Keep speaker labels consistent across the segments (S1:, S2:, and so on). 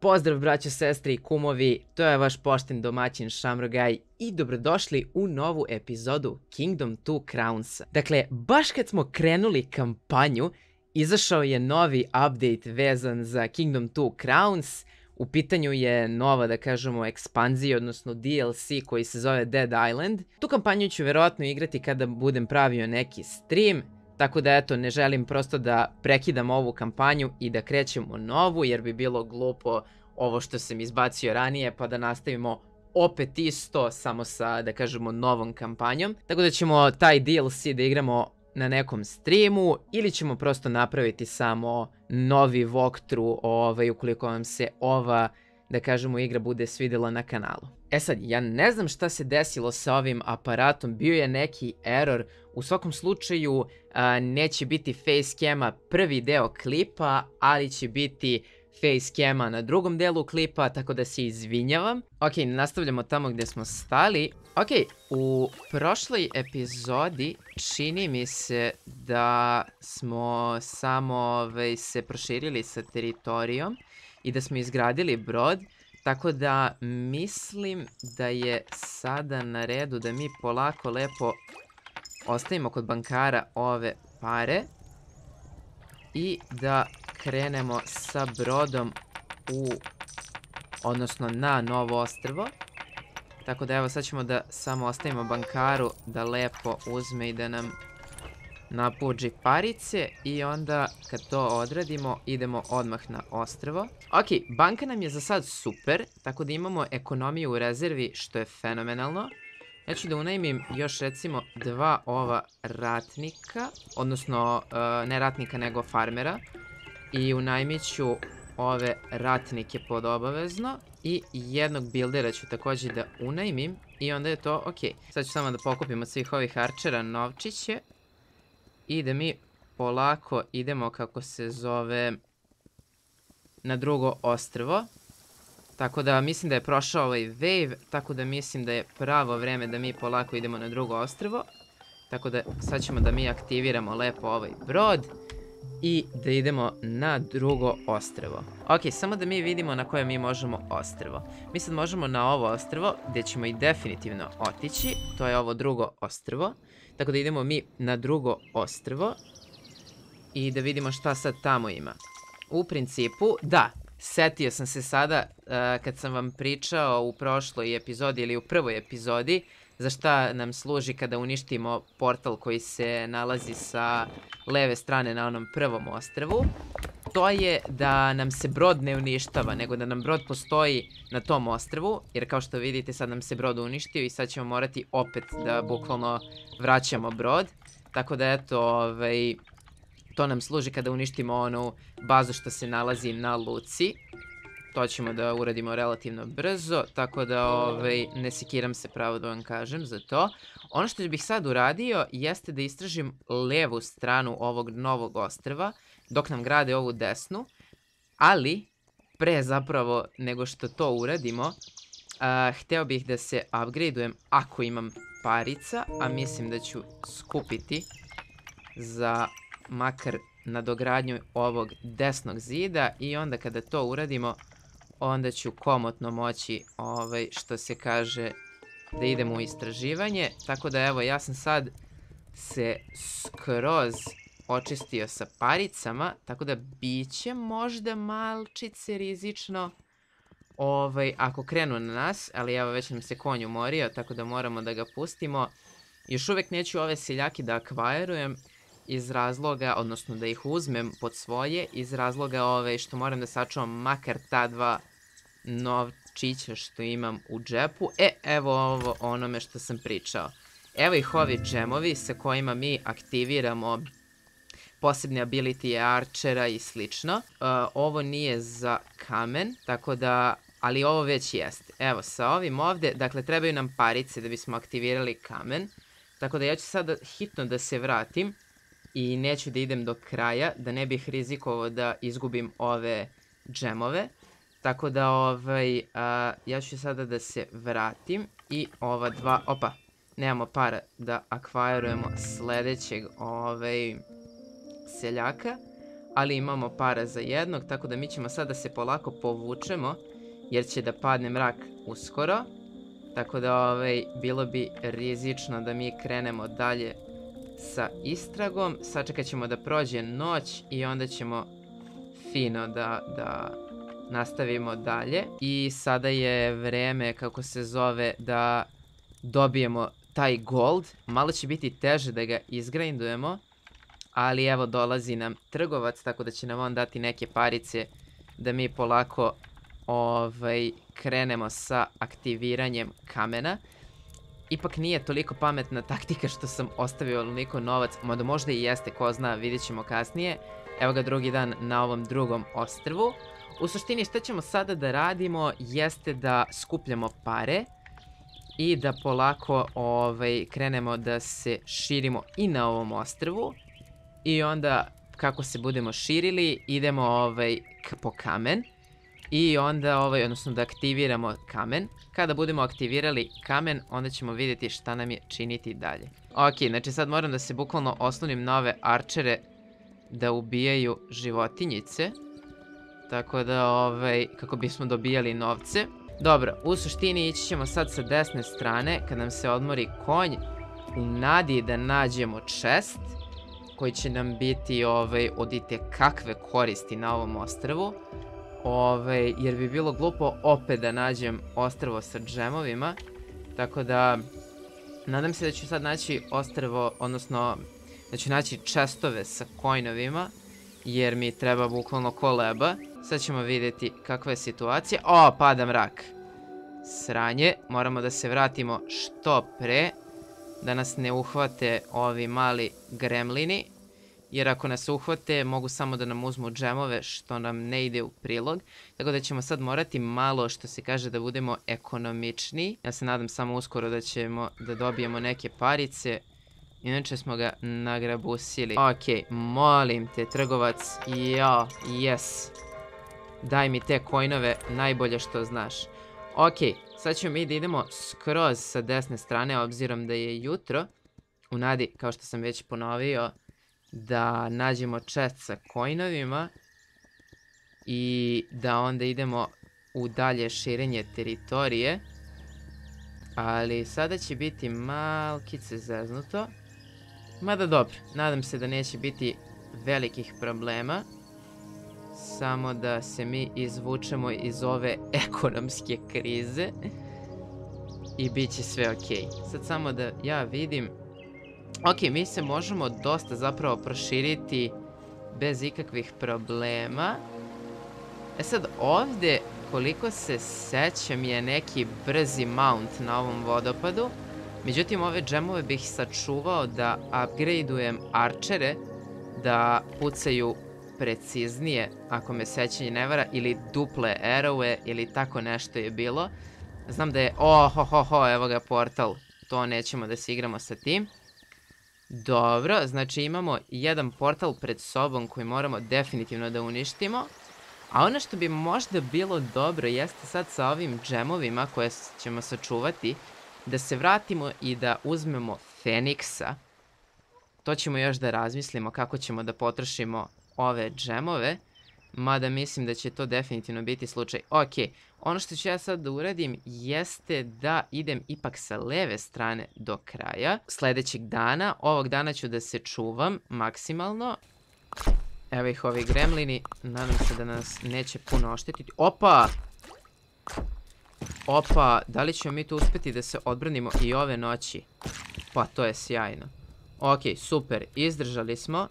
S1: Pozdrav braćo, sestre i kumovi, to je vaš pošten domaćin Šamrogaj i dobrodošli u novu epizodu Kingdom 2 Crowns. Dakle, baš kad smo krenuli kampanju, izašao je novi update vezan za Kingdom 2 Crowns. U pitanju je nova, da kažemo, ekspanzija, odnosno DLC koji se zove Dead Island. Tu kampanju ću verovatno igrati kada budem pravio neki stream. Tako da eto, ne želim prosto da prekidam ovu kampanju i da krećemo novu, jer bi bilo glupo ovo što sam izbacio ranije, pa da nastavimo opet isto, samo sa, da kažemo, novom kampanjom. Tako da ćemo taj DLC da igramo na nekom streamu, ili ćemo prosto napraviti samo novi walkthrough, ukoliko vam se ova, da kažemo, igra bude svidjela na kanalu. E sad, ja ne znam šta se desilo sa ovim aparatom, bio je neki error, u svakom slučaju neće biti facecama prvi deo klipa, ali će biti facecama na drugom delu klipa, tako da se izvinjavam. Ok, nastavljamo tamo gdje smo stali. Ok, u prošloj epizodi čini mi se da smo samo se proširili sa teritorijom i da smo izgradili brod. Tako da mislim da je sada na redu da mi polako lepo ostavimo kod bankara ove pare i da krenemo sa brodom odnosno na novo ostrvo. Tako da evo sad ćemo da samo ostavimo bankaru da lepo uzme i da nam napuđi parice i onda kad to odradimo idemo odmah na ostrvo. Ok, banka nam je za sad super, tako da imamo ekonomiju u rezervi što je fenomenalno. Ja ću da unajmim još recimo dva ova ratnika, odnosno ne ratnika nego farmera. I unajmit ću ove ratnike pod obavezno i jednog buildera ću također da unajmim i onda je to ok. Sad ću samo da pokupim od svih ovih arčera novčiće i da mi polako idemo, kako se zove, na drugo ostrvo. Tako da mislim da je prošao ovaj wave, tako da mislim da je pravo vreme da mi polako idemo na drugo ostrvo. Tako da sad ćemo da mi aktiviramo lepo ovaj brod i da idemo na drugo ostrvo. Ok, samo da mi vidimo na koje mi možemo ostrvo. Mi sad možemo na ovo ostrvo gdje ćemo i definitivno otići, to je ovo drugo ostrvo. Tako da idemo mi na drugo ostrvo i da vidimo šta sad tamo ima. U principu, da, setio sam se sada kad sam vam pričao u prošloj epizodi ili u prvoj epizodi za šta nam služi kada uništimo portal koji se nalazi sa leve strane na onom prvom ostrvu. To je da nam se brod ne uništava, nego da nam brod postoji na tom ostrvu, jer kao što vidite sad nam se brod uništio i sad ćemo morati opet da bukvalno vraćamo brod. Tako da eto, to nam služi kada uništimo onu bazu što se nalazi na luci. To ćemo da uradimo relativno brzo, tako da ne sekiram se, pravo da vam kažem za to. Ono što bih sad uradio jeste da istražim levu stranu ovog novog ostrva dok nam grade ovu desnu, ali pre zapravo nego što to uradimo, hteo bih da se upgradeujem ako imam parica, a mislim da ću skupiti za makar nadogradnju ovog desnog zida i onda kada to uradimo onda ću komotno moći, što se kaže, da idemo u istraživanje. Tako da evo, ja sam sad se skroz očistio sa paricama, tako da biće možda malčice rizično ako krenu na nas, ali evo već nam se konj umorio, tako da moramo da ga pustimo. Još uvek neću ove seljake da akvairujem iz razloga, odnosno da ih uzmem pod svoje, iz razloga što moram da sačuvam makar ta dva novčića što imam u džepu. Evo ovo onome što sam pričao. Evo ih ovi džemovi sa kojima mi aktiviramo posebne ability arčera i slično. Ovo nije za kamen, tako da, ali ovo već jeste. Evo, sa ovim ovde, dakle, trebaju nam parice da bismo aktivirali kamen. Tako da ja ću sada hitno da se vratim i neću da idem do kraja, da ne bih rizikovao da izgubim ove džemove. Tako da ja ću sada da se vratim i ova dva, opa, nemamo para da akvairujemo sledećeg seljaka, ali imamo para za jednog, tako da mi ćemo sad da se polako povučemo, jer će da padne mrak uskoro. Tako da bilo bi rizično da mi krenemo dalje sa istragom. Sačekat ćemo da prođe noć i onda ćemo fino da nastavimo dalje. I sada je vreme, kako se zove, da dobijemo taj gold. Malo će biti teže da ga izgrindujemo, ali evo dolazi nam trgovac, tako da će nam on dati neke parice da mi polako krenemo sa aktiviranjem kamena. Ipak nije toliko pametna taktika što sam ostavio onoliko novac, mada možda i jeste, ko zna, vidjet ćemo kasnije. Evo ga drugi dan na ovom drugom ostrvu. U suštini što ćemo sada da radimo jeste da skupljamo pare i da polako krenemo da se širimo i na ovom ostrvu. I onda kako se budemo širili idemo po kamen. I onda odnosno da aktiviramo kamen. Kada budemo aktivirali kamen, onda ćemo vidjeti šta nam je činiti dalje. Ok, znači sad moram da se bukvalno oslonim na ove arčere da ubijaju životinjice. Tako da, kako bismo dobijali novce. Dobro, u suštini ići ćemo sad sa desne strane, kad nam se odmori konj, u nadi da nađemo chest, koji će nam biti od itekakve koristi na ovom ostrvu. Jer bi bilo glupo opet da nađem ostrvo sa džemovima. Tako da, nadam se da ću sad naći ostrvo, odnosno da ću naći chestove sa coinovima, jer mi treba bukvalno koleba. Sad ćemo vidjeti kakva je situacija. O, pada mrak. Sranje, moramo da se vratimo što pre, da nas ne uhvate ovi mali gremlini. Jer ako nas uhvate, mogu samo da nam uzmu džemove, što nam ne ide u prilog. Tako da ćemo sad morati malo, što se kaže, da budemo ekonomičniji. Ja se nadam samo uskoro da ćemo da dobijemo neke parice. Inače smo ga nagrabusili. Ok, molim te, trgovac. Ja, yes. Daj mi te coinove, najbolje što znaš. Ok, sad ćemo mi da idemo skroz sa desne strane, obzirom da je jutro. U nadi, kao što sam već ponovio, da nađemo chest sa coinovima i da onda idemo u dalje širenje teritorije. Ali sada će biti malkice zeznuto. Mada dobro, nadam se da neće biti velikih problema. Samo da se mi izvučemo iz ove ekonomske krize i bit će sve ok. Sad samo da ja vidim. Ok, mi se možemo dosta zapravo proširiti bez ikakvih problema. E sad ovdje, koliko se sećam, je neki brzi mount na ovom vodopadu. Međutim, ove džemove bih sačuvao da upgradeujem arčere, da pucaju preciznije, ako me sećanje ne vara, ili duple arrowe, ili tako nešto je bilo. Znam da je, evo ga portal, to nećemo da se igramo sa tim. Dobro, znači imamo jedan portal pred sobom koji moramo definitivno da uništimo. A ono što bi možda bilo dobro jeste sad sa ovim džemovima koje ćemo sačuvati, da se vratimo i da uzmemo Feniksa. To ćemo još da razmislimo kako ćemo da potrošimo ove džemove. Mada mislim da će to definitivno biti slučaj. Ok, ono što ću ja sad da uradim jeste da idem ipak sa leve strane do kraja sljedećeg dana. Ovog dana ću da se čuvam maksimalno. Evo ih ovi gremlini, nadam se da nas neće puno oštetiti. Opa! Opa, da li ćemo mi tu uspjeti da se odbranimo i ove noći? Pa to je sjajno. Ok, super, izdržali smo.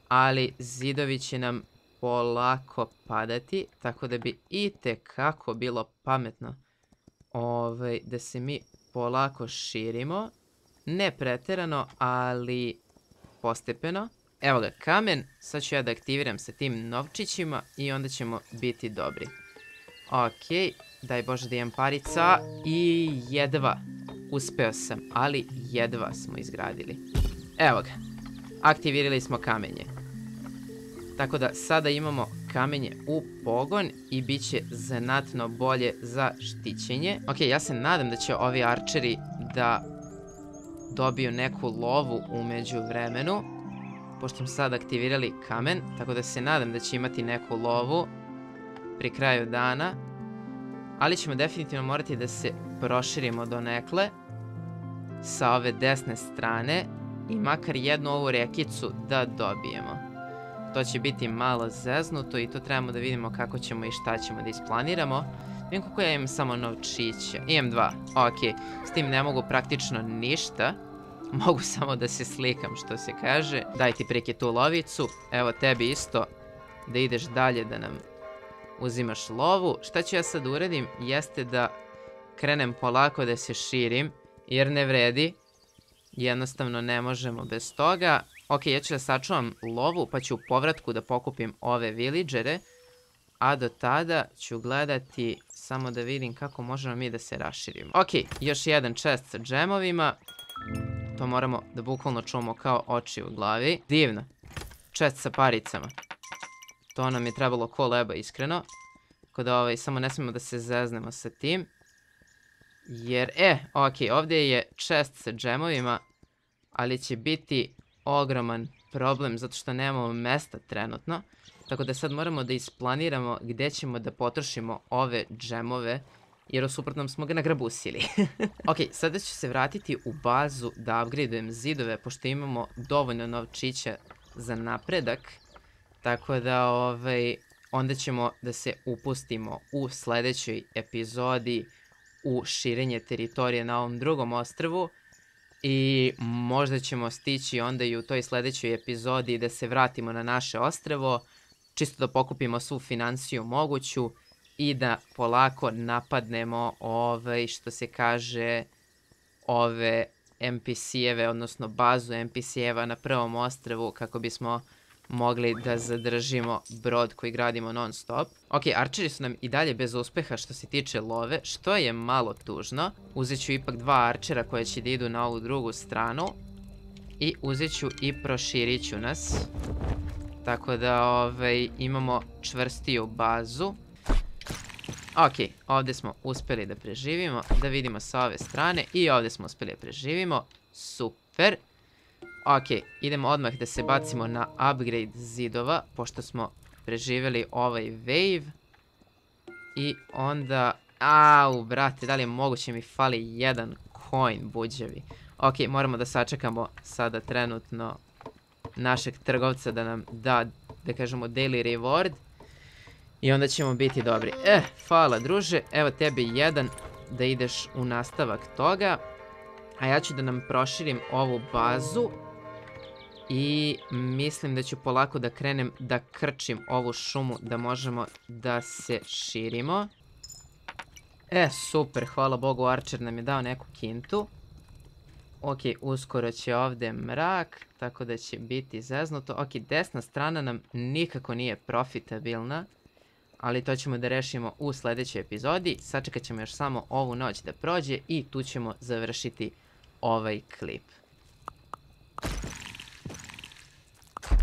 S1: Ali zidovi će nam polako padati, tako da bi itekako bilo pametno da se mi polako širimo. Ne pretjerano, ali postepeno. Evo ga kamen, sad ću ja da aktiviram sa tim novčićima i onda ćemo biti dobri. Ok, daj Bože da imam parica i jedva uspeo sam, ali jedva smo izgradili. Evo ga, aktivirali smo kamenje. Tako da sada imamo kamenje u pogon i bit će znatno bolje za štićenje. Ok, ja se nadam da će ovi arčeri da dobiju neku lovu u međuvremenu. pošto smo sad aktivirali kamen, tako da se nadam da će imati neku lovu pri kraju dana, ali ćemo definitivno morati da se proširimo donekle sa ove desne strane i makar jednu ovu rekicu da dobijemo. To će biti malo zeznuto i to trebamo da vidimo kako ćemo i šta ćemo da isplaniramo. Vidim koliko ja imam samo novčića. Imam 2, ok. S tim ne mogu praktično ništa. Mogu samo da se slikam, što se kaže. Daj ti prike tu lovicu. Evo tebi isto da ideš dalje da nam uzimaš lovu. Šta ću ja sad uradim jeste da krenem polako da se širim, jer ne vredi. Jednostavno ne možemo bez toga. Ok, ja ću da sačuvam lovu, pa ću u povratku da pokupim ove villagere. A do tada ću gledati samo da vidim kako možemo mi da se raširimo. Ok, još jedan chest sa džemovima. To moramo da bukvalno čuvamo kao oči u glavi. Divno. Chest sa paricama. To nam je trebalo ko leba, iskreno. Tako da samo ne smijemo da se zeznemo sa tim. Jer, ok, ovdje je chest sa džemovima, ali će biti ogroman problem zato što nemamo mesta trenutno. Tako da sad moramo da isplaniramo gdje ćemo da potrošimo ove džemove, jer u suprotnom smo ga nagrabusili. Ok, sada ću se vratiti u bazu da upgradeujem zidove, pošto imamo dovoljno novčića za napredak. Tako da onda ćemo da se upustimo u sljedećoj epizodi u širenje teritorije na ovom drugom ostrvu. I možda ćemo stići onda i u toj sljedećoj epizodi da se vratimo na naše ostrvo, čisto da pokupimo svu finansiju moguću i da polako napadnemo što se kaže, ove NPC-eve, odnosno bazu NPC-eva na prvom ostrvu, kako bismo mogli da zadržimo brod koji gradimo non stop. Ok, arčeri su nam i dalje bez uspeha što se tiče love, što je malo tužno. Uzet ću ipak 2 arčera koje će da idu na ovu drugu stranu. I uzet ću i proširit ću nas. Tako da imamo čvrstiju bazu. Ok, ovdje smo uspjeli da preživimo. Da vidimo sa ove strane. I ovdje smo uspjeli da preživimo. Super. Ok, idemo odmah da se bacimo na upgrade zidova, pošto smo preživjeli ovaj wave. I onda... Au, brate, da li je moguće, mi fali jedan coin, buđevi. Ok, moramo da sačekamo sada trenutno našeg trgovca da nam da kažemo, daily reward. I onda ćemo biti dobri. Hvala, druže, evo tebi jedan da ideš u nastavak toga. A ja ću da nam proširim ovu bazu. I mislim da ću polako da krenem da krčim ovu šumu da možemo da se širimo. Super, hvala Bogu, Archer nam je dao neku kintu. Ok, uskoro će ovdje mrak, tako da će biti zeznuto. Ok, desna strana nam nikako nije profitabilna, ali to ćemo da rešimo u sljedećoj epizodi. Sačekat ćemo još samo ovu noć da prođe i tu ćemo završiti ovaj klip.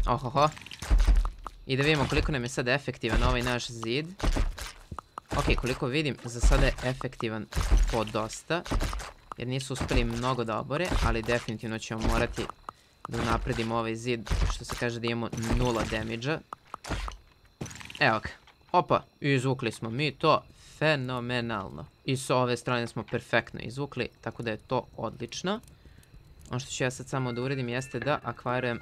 S1: Ohoho. I da vidimo koliko nam je sad efektivan ovaj naš zid. Ok, koliko vidim, za sada je efektivan po dosta. Jer nisu uspjeli mnogo da obore, ali definitivno ćemo morati da napredimo ovaj zid, što se kaže da imamo 0 damage-a. Evo ga. Opa, izvukli smo mi to fenomenalno. I s ove strane smo perfektno izvukli, tako da je to odlično. Ono što ću ja sad samo da uredim jeste da akvarujem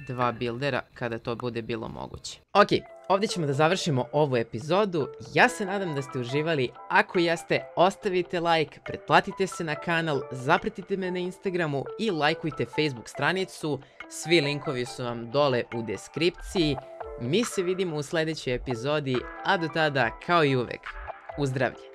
S1: 2 buildera kada to bude bilo moguće. Ok, ovdje ćemo da završimo ovu epizodu. Ja se nadam da ste uživali. Ako jeste, ostavite like, pretplatite se na kanal, zapratite me na Instagramu i lajkujte Facebook stranicu. Svi linkovi su vam dole u deskripciji. Mi se vidimo u sljedećoj epizodi, a do tada, kao i uvek, u zdravlje!